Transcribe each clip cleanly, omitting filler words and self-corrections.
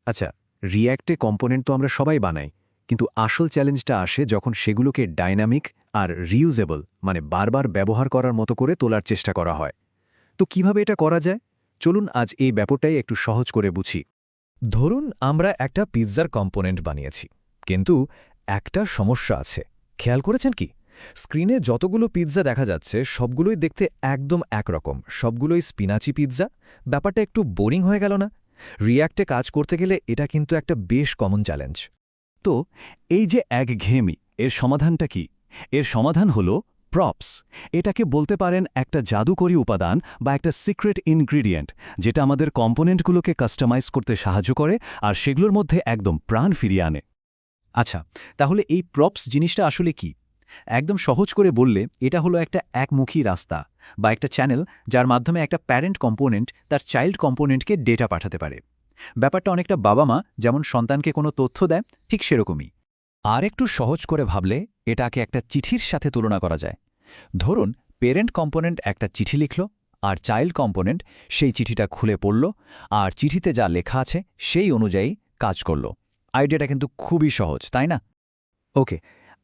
আচ্ছা, রিয়্যাক্টে কম্পোনেন্ট তো আমরা সবাই বানাই, কিন্তু আসল চ্যালেঞ্জটা আসে যখন সেগুলোকে ডাইনামিক আর রিউজেবল মানে বারবার ব্যবহার করার মতো করে তোলার চেষ্টা করা হয়। তো কিভাবে এটা করা যায়? চলুন আজ এই ব্যাপারটাই একটু সহজ করে বুঝি। ধরুন আমরা একটা পিৎজার কম্পোনেন্ট বানিয়েছি, কিন্তু একটা সমস্যা আছে। খেয়াল করেছেন কি? স্ক্রিনে যতগুলো পিৎজা দেখা যাচ্ছে সবগুলোই দেখতে একদম একরকম, সবগুলোই স্পিনাচি পিৎজা। ব্যাপারটা একটু বোরিং হয়ে গেল না? রিয়্যাক্টে কাজ করতে গেলে এটা কিন্তু একটা বেশ কমন চ্যালেঞ্জ। তো এই যে একঘেয়েমি, এর সমাধানটা কি? এর সমাধান হল প্রপস। এটাকে বলতে পারেন একটা জাদুকরী উপাদান বা একটা সিক্রেট ইনগ্রিডিয়েন্ট, যেটা আমাদের কম্পোনেন্টগুলোকে কাস্টমাইজ করতে সাহায্য করে আর সেগুলোর মধ্যে একদম প্রাণ ফিরিয়ে আনে। আচ্ছা, তাহলে এই প্রপস জিনিসটা আসলে কি? একদম সহজ করে বললে এটা হলো একটা একমুখী রাস্তা বা একটা চ্যানেল, যার মাধ্যমে একটা প্যারেন্ট কম্পোনেন্ট তার চাইল্ড কম্পোনেন্টকে ডেটা পাঠাতে পারে। ব্যাপারটা অনেকটা বাবা-মা যেমন সন্তানকে কোনো তথ্য দেয়, ঠিক সেরকমই। আর একটু সহজ করে ভাবলে এটাকে একটা চিঠির সাথে তুলনা করা যায়। ধরুন পেরেন্ট কম্পোনেন্ট একটা চিঠি লিখল, আর চাইল্ড কম্পোনেন্ট সেই চিঠিটা খুলে পড়ল, আর চিঠিতে যা লেখা আছে সেই অনুযায়ী কাজ করল। আইডিয়াটা কিন্তু খুবই সহজ, তাই না? ওকে,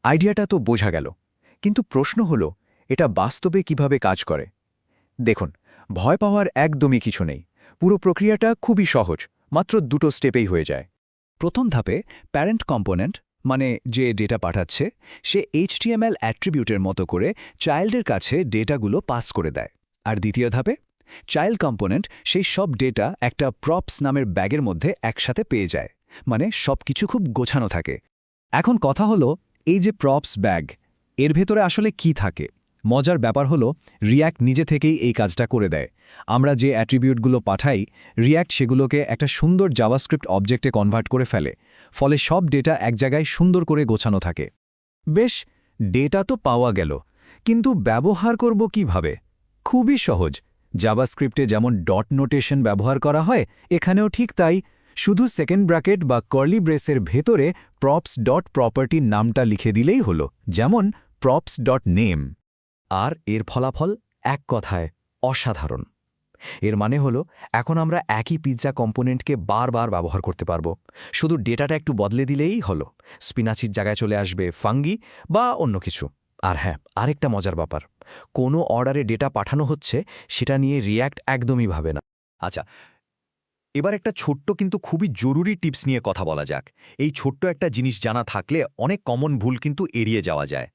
আইডিয়াটা তো বোঝা গেল, কিন্তু প্রশ্ন হলো এটা বাস্তবে কিভাবে কাজ করে। দেখুন, ভয় পাওয়ার একদমই কিছু নেই। পুরো প্রক্রিয়াটা খুবই সহজ, মাত্র দুটো স্টেপেই হয়ে যায়। প্রথম ধাপে প্যারেন্ট কম্পোনেন্ট মানে যে ডেটা পাঠাচ্ছে সে HTML অ্যাট্রিবিউটের মতো করে চাইল্ডের কাছে ডেটাগুলো পাস করে দেয়। আর দ্বিতীয় ধাপে চাইল্ড কম্পোনেন্ট সেই সব ডেটা একটা প্রপস নামের ব্যাগের মধ্যে একসাথে পেয়ে যায়, মানে সবকিছু খুব গোছানো থাকে। এখন কথা হলো, এই যে প্রপস ব্যাগ, এর ভেতরে আসলে কি থাকে? মজার ব্যাপার হলো রিয়্যাক্ট নিজে থেকেই এই কাজটা করে দেয়। আমরা যে অ্যাট্রিবিউটগুলো পাঠাই, রিয়্যাক্ট সেগুলোকে একটা সুন্দর জাভাস্ক্রিপ্ট অবজেক্টে কনভার্ট করে ফেলে। ফলে সব ডেটা এক জায়গায় সুন্দর করে গোছানো থাকে। বেশ, ডেটা তো পাওয়া গেল, কিন্তু ব্যবহার করব কিভাবে? খুবই সহজ। জাভাস্ক্রিপ্টে যেমন ডট নোটেশন ব্যবহার করা হয়, এখানেও ঠিক তাই। শুধু সেকেন্ড ব্র্যাকেট বা কার্লি ব্রেসের ভেতরে প্রপস ডট প্রপার্টির নামটা লিখে দিলেই হলো, যেমন প্রপস ডট নেম। আর এর ফলাফল এক কথায় অসাধারণ। এর মানে হলো এখন আমরা একই পিৎজা কম্পোনেন্টকে বারবার ব্যবহার করতে পারবো। শুধু ডেটাটা একটু বদলে দিলেই হলো। স্পিনাচির জায়গায় চলে আসবে ফাঙ্গি বা অন্য কিছু। আর হ্যাঁ, আরেকটা মজার ব্যাপার, কোনো অর্ডারে ডেটা পাঠানো হচ্ছে সেটা নিয়ে রিয়্যাক্ট একদমই ভাবে না। আচ্ছা, এবার একটা ছোট্ট কিন্তু খুবই জরুরি টিপস নিয়ে কথা বলা যাক। এই ছোট্ট একটা জিনিস জানা থাকলে অনেক কমন ভুল কিন্তু এড়িয়ে যাওয়া যায়।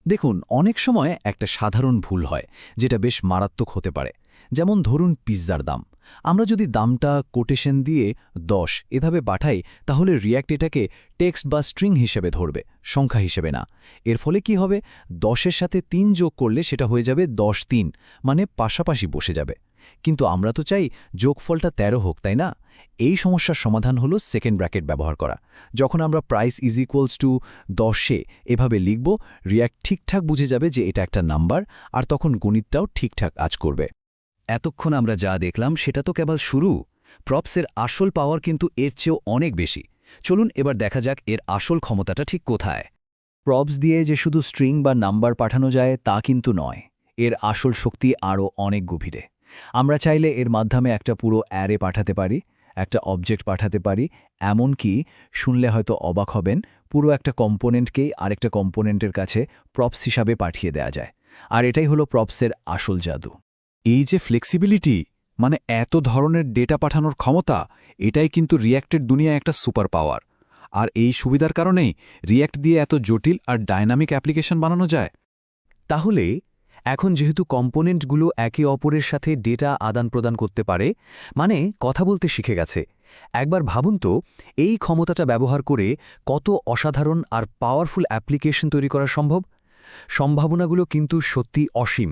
দেখুন, অনেক সময় একটা সাধারণ ভুল হয় যেটা বেশ মারাত্মক হতে পারে। যেমন ধরুন পিৎজার দাম। আমরা যদি দামটা কোটেশন দিয়ে 10 এভাবে পাঠাই, তাহলে রিয়্যাক্ট এটাকে টেক্সট বা স্ট্রিং হিসেবে ধরবে, সংখ্যা হিসেবে না। এর ফলে কি হবে? 10-এর সাথে 3 যোগ করলে সেটা হয়ে যাবে 10-3, মানে পাশাপাশি বসে যাবে। কিন্তু আমরা তো চাই যোগফলটা 13 হোক, তাই না? এই সমস্যার সমাধান হলো সেকেন্ড ব্র্যাকেট ব্যবহার করা। যখন আমরা প্রাইস ইজ ইকুয়ালস টু 10 এভাবে লিখব, রিয়্যাক্ট ঠিকঠাক বুঝে যাবে যে এটা একটা নাম্বার, আর তখন গণিতটাও ঠিকঠাক কাজ করবে। এতক্ষণ আমরা যা দেখলাম সেটা তো কেবল শুরু। প্রপসের আসল পাওয়ার কিন্তু এর চেয়েও অনেক বেশি। চলুন এবার দেখা যাক এর আসল ক্ষমতাটা ঠিক কোথায়। প্রপস দিয়ে যে শুধু স্ট্রিং বা নাম্বার পাঠানো যায় তা কিন্তু নয়। এর আসল শক্তি আরও অনেক গভীরে। আমরা চাইলে এর মাধ্যমে একটা পুরো অ্যারে পাঠাতে পারি, একটা অবজেক্ট পাঠাতে পারি, এমনকি শুনলে হয়তো অবাক হবেন, পুরো একটা কম্পোনেন্টকেই আরেকটা কম্পোনেন্টের কাছে প্রপস হিসাবে পাঠিয়ে দেয়া যায়। আর এটাই হলো প্রপসের আসল জাদু। এই যে ফ্লেক্সিবিলিটি, মানে এত ধরনের ডেটা পাঠানোর ক্ষমতা, এটাই কিন্তু রিয়্যাক্টের দুনিয়ায় একটা সুপার পাওয়ার। আর এই সুবিধার কারণেই রিয়্যাক্ট দিয়ে এত জটিল আর ডাইনামিক অ্যাপ্লিকেশন বানানো যায়। তাহলে এখন যেহেতু কম্পোনেন্টগুলো একে অপরের সাথে ডেটা আদান প্রদান করতে পারে, মানে কথা বলতে শিখে গেছে, একবার ভাবুন তো এই ক্ষমতাটা ব্যবহার করে কত অসাধারণ আর পাওয়ারফুল অ্যাপ্লিকেশন তৈরি করা সম্ভব। সম্ভাবনাগুলো কিন্তু সত্যি অসীম।